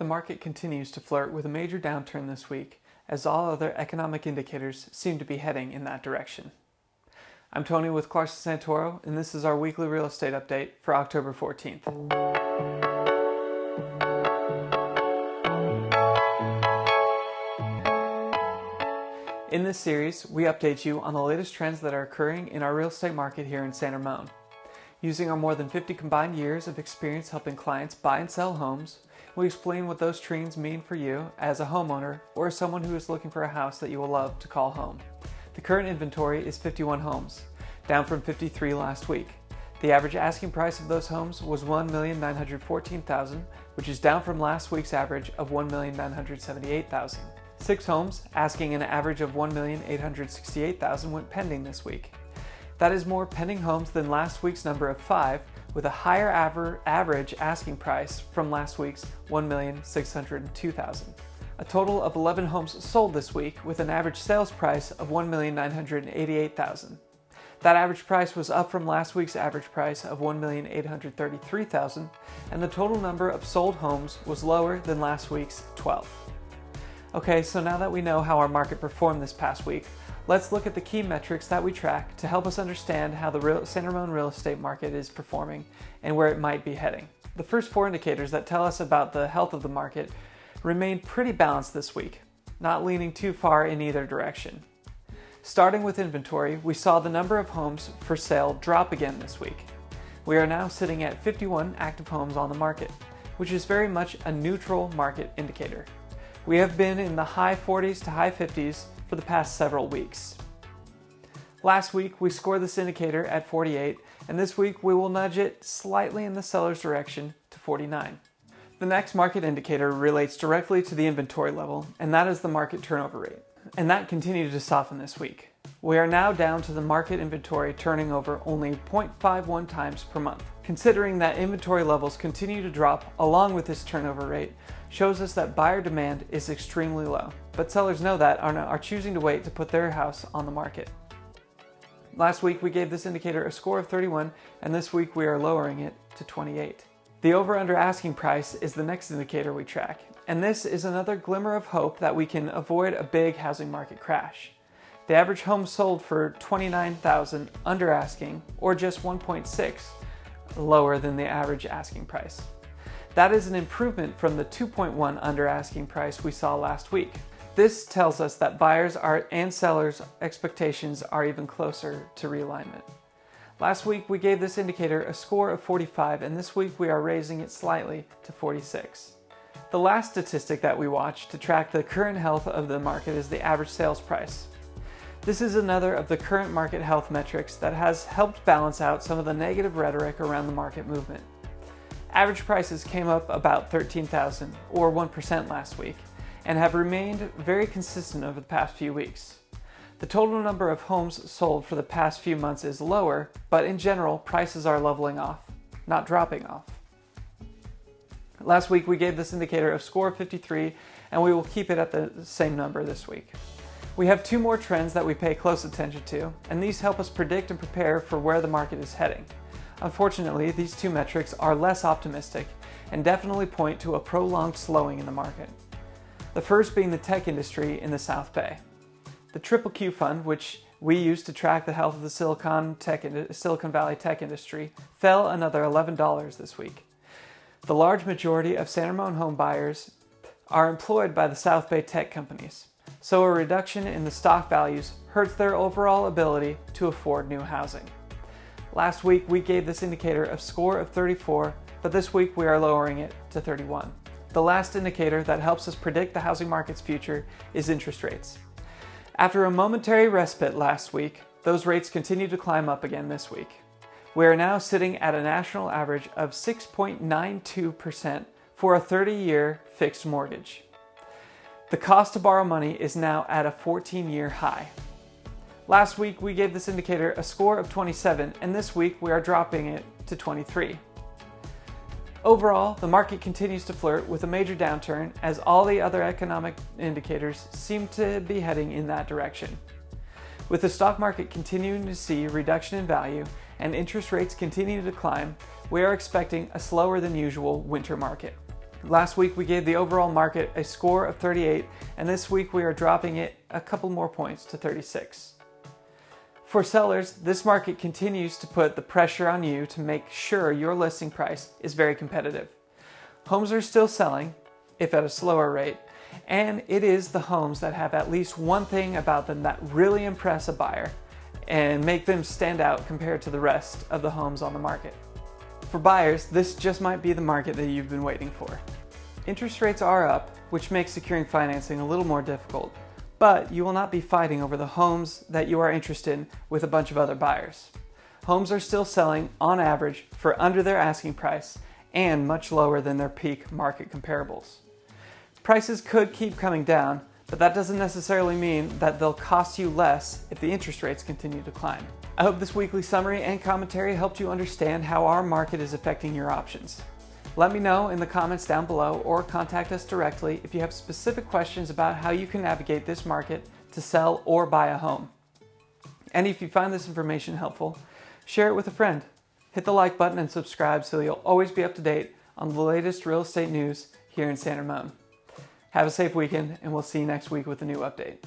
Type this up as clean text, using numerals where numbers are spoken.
The market continues to flirt with a major downturn this week, as all other economic indicators seem to be heading in that direction. I'm Tony with Clarkson Santoro, and this is our weekly real estate update for October 14th. In this series, we update you on the latest trends that are occurring in our real estate market here in San Ramon. Using our more than 50 combined years of experience helping clients buy and sell homes, we explain what those trends mean for you as a homeowner or someone who is looking for a house that you will love to call home. The current inventory is 51 homes, down from 53 last week. The average asking price of those homes was $1,914,000, which is down from last week's average of $1,978,000. 6 homes, asking an average of $1,868,000, went pending this week. That is more pending homes than last week's number of 5, with a higher average asking price from last week's $1,602,000. A total of 11 homes sold this week with an average sales price of $1,988,000. That average price was up from last week's average price of $1,833,000, and the total number of sold homes was lower than last week's 12. Okay, so now that we know how our market performed this past week, let's look at the key metrics that we track to help us understand how the San Ramon real estate market is performing and where it might be heading. The first 4 indicators that tell us about the health of the market remained pretty balanced this week, not leaning too far in either direction. Starting with inventory, we saw the number of homes for sale drop again this week. We are now sitting at 51 active homes on the market, which is very much a neutral market indicator. We have been in the high 40s to high 50s for the past several weeks. Last week we scored this indicator at 48, and this week we will nudge it slightly in the seller's direction to 49. The next market indicator relates directly to the inventory level, and that is the market turnover rate. And that continued to soften this week. We are now down to the market inventory turning over only 0.51 times per month. Considering that inventory levels continue to drop along with this turnover rate shows us that buyer demand is extremely low, but sellers know that and are choosing to wait to put their house on the market. Last week we gave this indicator a score of 31, and this week we are lowering it to 28. The over-under asking price is the next indicator we track, and this is another glimmer of hope that we can avoid a big housing market crash. The average home sold for $29,000 under asking, or just 1.6 lower than the average asking price. That is an improvement from the 2.1 under asking price we saw last week. This tells us that buyers and sellers' expectations are even closer to realignment. Last week we gave this indicator a score of 45, and this week we are raising it slightly to 46. The last statistic that we watch to track the current health of the market is the average sales price. This is another of the current market health metrics that has helped balance out some of the negative rhetoric around the market movement. Average prices came up about $13,000 or 1% last week and have remained very consistent over the past few weeks. The total number of homes sold for the past few months is lower, but in general, prices are leveling off, not dropping off. Last week we gave this indicator a score of 53, and we will keep it at the same number this week. We have 2 more trends that we pay close attention to, and these help us predict and prepare for where the market is heading. Unfortunately, these 2 metrics are less optimistic and definitely point to a prolonged slowing in the market. The first being the tech industry in the South Bay. The Triple Q Fund, which we use to track the health of the Silicon Valley tech industry, fell another $11 this week. The large majority of San Ramon home buyers are employed by the South Bay tech companies, so a reduction in the stock values hurts their overall ability to afford new housing. Last week we gave this indicator a score of 34, but this week we are lowering it to 31. The last indicator that helps us predict the housing market's future is interest rates. After a momentary respite last week, those rates continue to climb up again this week. We are now sitting at a national average of 6.92% for a 30-year fixed mortgage. The cost to borrow money is now at a 14-year high. Last week we gave this indicator a score of 27, and this week we are dropping it to 23. Overall, the market continues to flirt with a major downturn as all the other economic indicators seem to be heading in that direction. With the stock market continuing to see a reduction in value and interest rates continuing to climb, we are expecting a slower than usual winter market. Last week we gave the overall market a score of 38, and this week we are dropping it a couple more points to 36. For sellers, this market continues to put the pressure on you to make sure your listing price is very competitive. Homes are still selling, if at a slower rate, and it is the homes that have at least one thing about them that really impress a buyer and make them stand out compared to the rest of the homes on the market. For buyers, this just might be the market that you've been waiting for. Interest rates are up, which makes securing financing a little more difficult, but you will not be fighting over the homes that you are interested in with a bunch of other buyers. Homes are still selling, on average, for under their asking price and much lower than their peak market comparables. Prices could keep coming down, but that doesn't necessarily mean that they'll cost you less if the interest rates continue to climb. I hope this weekly summary and commentary helped you understand how our market is affecting your options. Let me know in the comments down below or contact us directly if you have specific questions about how you can navigate this market to sell or buy a home. And if you find this information helpful, share it with a friend. Hit the like button and subscribe so you'll always be up to date on the latest real estate news here in San Ramon. Have a safe weekend, and we'll see you next week with a new update.